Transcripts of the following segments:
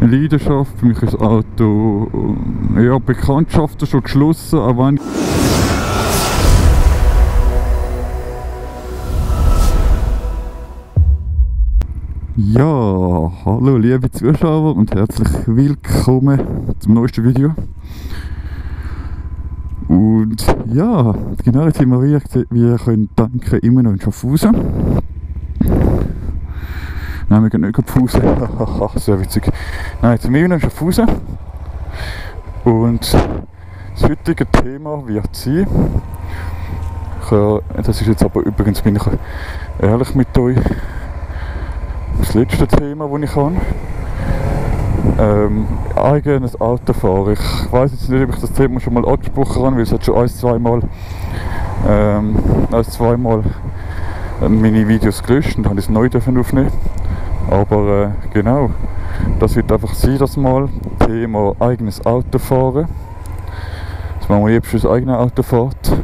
eine Leidenschaft. Für mich ist das Auto, ja, Bekanntschaften schon geschlossen, auch wenn ja, hallo liebe Zuschauer und herzlich willkommen zum neuesten Video. Und ja, genau, jetzt sind wir, wie ihr könnt denken, immer noch in Schaffhausen. Nein, wir gehen nicht Pause. Haha, sehr witzig. Nein, jetzt sind wir immer noch in Schaffhausen. Und das heutige Thema wird sein, das ist jetzt aber übrigens, bin ich ehrlich mit euch, das letzte Thema, das ich habe. Eigenes Autofahren. Ich weiss jetzt nicht, ob ich das Thema schon mal angesprochen habe, weil es hat schon zweimal meine Videos gelöscht und habe es neu aufnehmen. Aber genau, das wird einfach sein, das mal. Thema eigenes Autofahren. Das machen wir jetzt das eigene Auto fährt.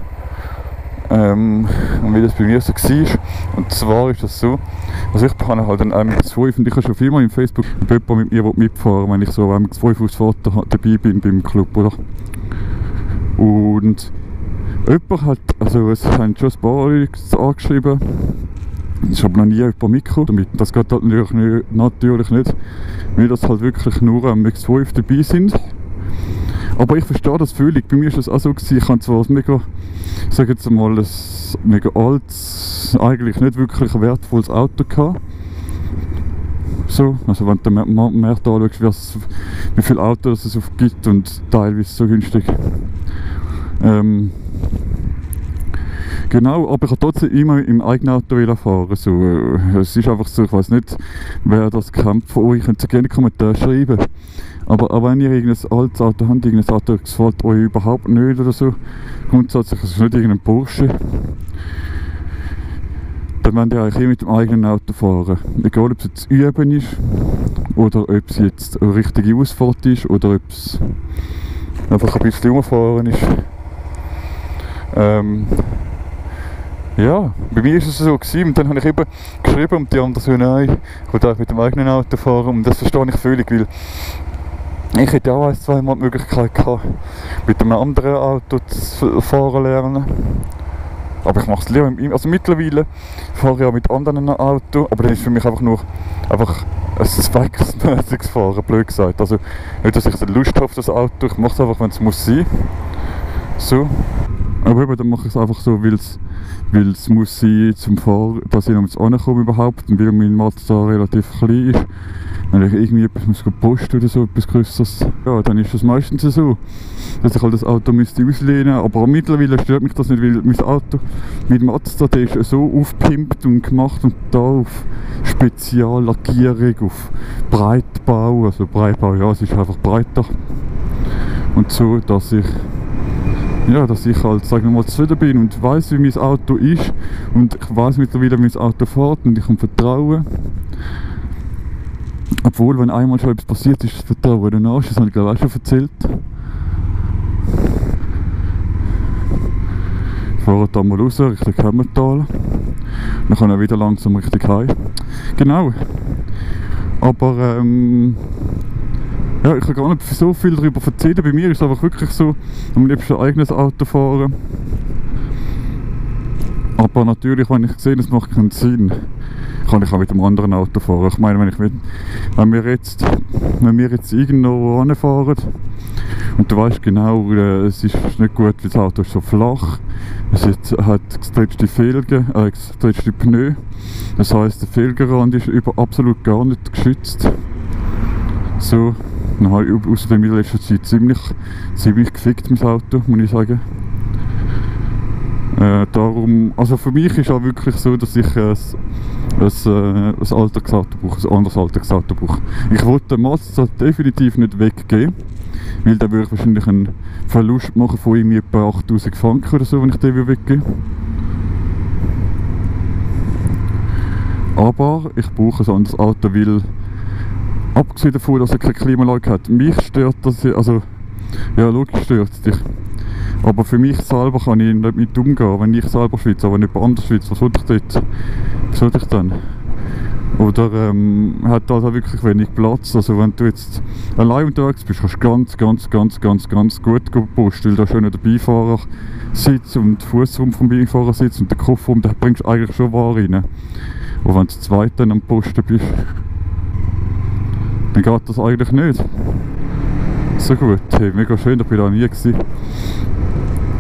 Und wie das bei mir so war. Und zwar ist das so, also ich habe halt einen MX-5 und ich habe schon vielmal im Facebook jemanden mit mir mitfahren, wenn ich so am MX-5 Ausfahrt dabei bin beim Club, oder? Und jemand hat, also es haben schon ein paar Leute angeschrieben, ich habe noch nie jemand mitgekommen damit. Das geht halt natürlich nicht, weil das halt wirklich nur am MX-5 dabei sind. Aber ich verstehe das völlig. Bei mir war das auch so gewesen. Ich habe zwar ein mega, ich sage jetzt mal, ein mega altes, eigentlich nicht wirklich ein wertvolles Auto gehabt. So, also wenn du mehr anschaust, wie viele Autos es auf gibt und teilweise so günstig. Genau, aber ich kann trotzdem immer im eigenen Auto fahren. So, es ist einfach so, ich weiß nicht, wer das kennt von euch, könnt ihr gerne in die Kommentare schreiben. Aber auch wenn ihr irgendein altes Auto habt, irgendein Auto gefällt euch überhaupt nicht oder so, grundsätzlich, es ist nicht irgendein Porsche, dann wollt ihr eigentlich immer mit dem eigenen Auto fahren. Egal ob es jetzt Üben ist, oder ob es jetzt eine richtige Ausfahrt ist, oder ob es einfach ein bisschen rumfahren ist. Ja, bei mir war es so gewesen, und dann habe ich eben geschrieben und die anderen so, nein, ich will auch mit dem eigenen Auto fahren, und das verstehe ich völlig, weil ich hätte auch zweimal die Möglichkeit gehabt, mit einem anderen Auto zu fahren lernen. Aber ich mache es lieber mit ihm. Also mittlerweile fahre ich auch mit anderen Autos, aber dann ist für mich einfach nur ein zweckmäßiges Fahren, blöd gesagt. Also nicht, dass ich Lust habe auf das Auto, ich mache es einfach, wenn es muss sein. So. Aber eben, dann mache ich es einfach so, weil es muss sein zum Fahren, dass ich noch ins Ankommen überhaupt, und weil mein Mazda relativ klein ist. Wenn ich irgendwie etwas muss posten oder so, etwas Größeres, ja, dann ist das meistens so, dass ich halt das Auto müsste auslehnen. Aber auch mittlerweile stört mich das nicht, weil mein Auto mit Mazda, der ist so aufgepimpt und gemacht und da auf Speziallackierung, auf Breitbau, also Breitbau, ja, es ist einfach breiter. Und so, dass ich halt, sagen wir mal, zufrieden bin und weiss, wie mein Auto ist, und ich weiss mittlerweile, wie mein Auto fährt, und ich kann vertrauen. Obwohl, wenn einmal schon etwas passiert ist, das Vertrauen danach, das habe ich glaube ich auch schon erzählt. Ich fahre da mal raus, Richtung Hemmertal. Dann kann ich wieder langsam Richtung heim. Genau. Aber ja, ich kann gar nicht so viel darüber erzählen. Bei mir ist es einfach wirklich so, am liebsten ein eigenes Auto fahren. Aber natürlich, wenn ich sehe, es macht keinen Sinn, kann ich auch mit einem anderen Auto fahren. Ich meine, wenn wir jetzt irgendwo hinfahren und du weißt genau, es ist nicht gut, weil das Auto ist so flach, es hat gestretchte Felgen, gestretchte Pneu, das heisst, der Felgenrand ist absolut gar nicht geschützt. So, dann habe ich außerdem in letzter Zeit ziemlich gefickt mein Auto, muss ich sagen. Darum, also für mich ist auch wirklich so, dass ich ein Alltagsauto brauche, ein anderes Alltagsauto brauche. Ich wollte den Mazda definitiv nicht weggeben, weil dann würde ich wahrscheinlich einen Verlust machen von irgendwie etwa 8000 Franken oder so, wenn ich den weggebe. Aber ich brauche ein anderes Auto, weil abgesehen davon, dass er keine Klimaanlage hat, mich stört das, also ja, logisch stört es dich. Aber für mich selber kann ich nicht mit umgehen, wenn ich selber schwitze, aber nicht anders schwitze, was soll ich dann? Oder hat halt auch wirklich wenig Platz. Also wenn du jetzt allein unterwegs bist, kannst du ganz gut posten, weil da schon der Beifahrersitz und der Fußraum vom Beifahrersitz und der Kofferraum, da bringst du eigentlich schon Ware rein. Und wenn du zu zweit dann am Posten bist, dann geht das eigentlich nicht so gut. Hey, mega schön, da bin ich da nie gewesen.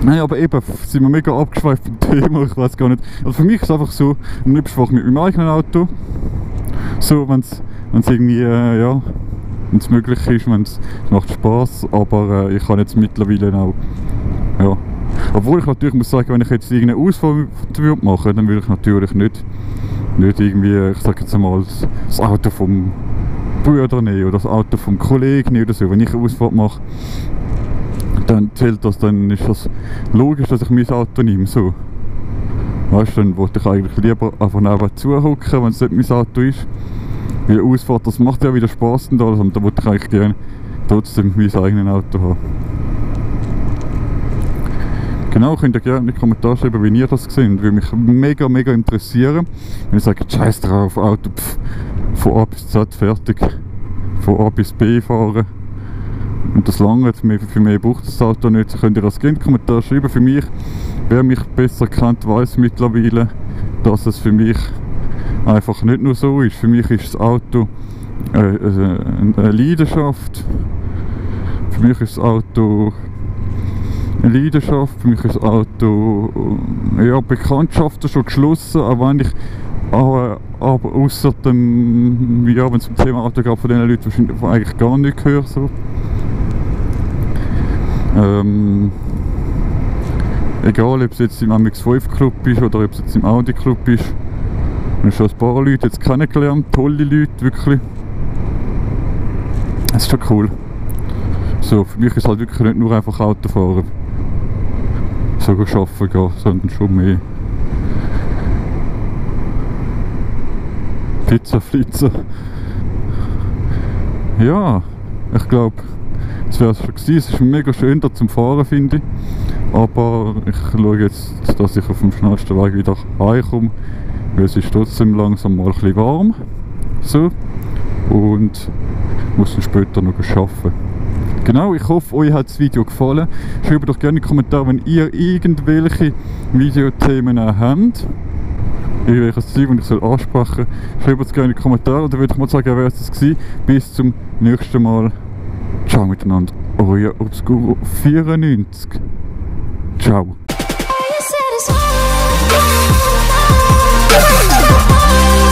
Nein, aber eben, sind wir mega abgeschweift vom Thema, ich weiß gar nicht. Also für mich ist es einfach so, am liebsten fahre ich mit meinem eigenen Auto. So, wenn es irgendwie, ja, wenn es möglich ist, es macht Spass, aber ich kann jetzt mittlerweile auch, ja. Obwohl ich natürlich muss sagen, wenn ich jetzt irgendeine Ausfahrt mache, dann würde ich natürlich nicht irgendwie, ich sage jetzt einmal, das Auto vom Bruder nehmen oder das Auto vom Kollegen nehmen oder so. Wenn ich eine Ausfahrt mache, dann zählt das, dann ist das logisch, dass ich mein Auto nehme, so. Weißt du, dann wollte ich eigentlich lieber einfach nebenzu hocken, wenn es nicht mein Auto ist. Weil Ausfahrt, das macht ja wieder Spass und alles, und da wollte ich eigentlich gerne trotzdem mein eigenes Auto haben. Genau, könnt ihr gerne in die Kommentare schreiben, wie ihr das seht. Würde mich mega interessieren. Wenn ihr sagt, scheiß drauf, Auto, von A bis Z fertig. Von A bis B fahren. Und das lange, für mich braucht das Auto nicht. So könnt ihr das gerne in die Kommentare schreiben. Für mich, wer mich besser kennt, weiß mittlerweile, dass es für mich einfach nicht nur so ist. Für mich ist das Auto eine Leidenschaft. Für mich ist das Auto eine Leidenschaft. Für mich ist das Auto ja, Bekanntschaften schon geschlossen, auch wenn ich aber außer dem, ja, wenn es um das Thema Auto geht, von den Leuten wahrscheinlich eigentlich gar nicht höre. So. Egal, ob es jetzt im MX-5 Club ist oder ob es jetzt im Audi Club ist. Ich habe schon ein paar Leute jetzt kennengelernt, tolle Leute, wirklich. Das ist schon cool. So, für mich ist es halt wirklich nicht nur einfach Autofahren. So arbeiten gehen, sondern schon mehr. Pizza, Flitzer. Ja, ich glaube, das wäre es schon gewesen. Es ist mega schön da zum Fahren, finde ich. Aber ich schaue jetzt, dass ich auf dem schnellsten Weg wieder heimkomme. Weil es ist trotzdem langsam mal ein bisschen warm. So. Und muss dann später noch arbeiten. Genau, ich hoffe, euch hat das Video gefallen. Schreibt doch gerne in die Kommentare, wenn ihr irgendwelche Videothemen habt. Irgendwelches Zeug, das ich ansprechen soll. Schreibt es gerne in die Kommentare. Dann würde ich mal sagen, wer es das gewesen. Bis zum nächsten Mal. Ciao miteinander. Euer Obscuro 94. Ciao. You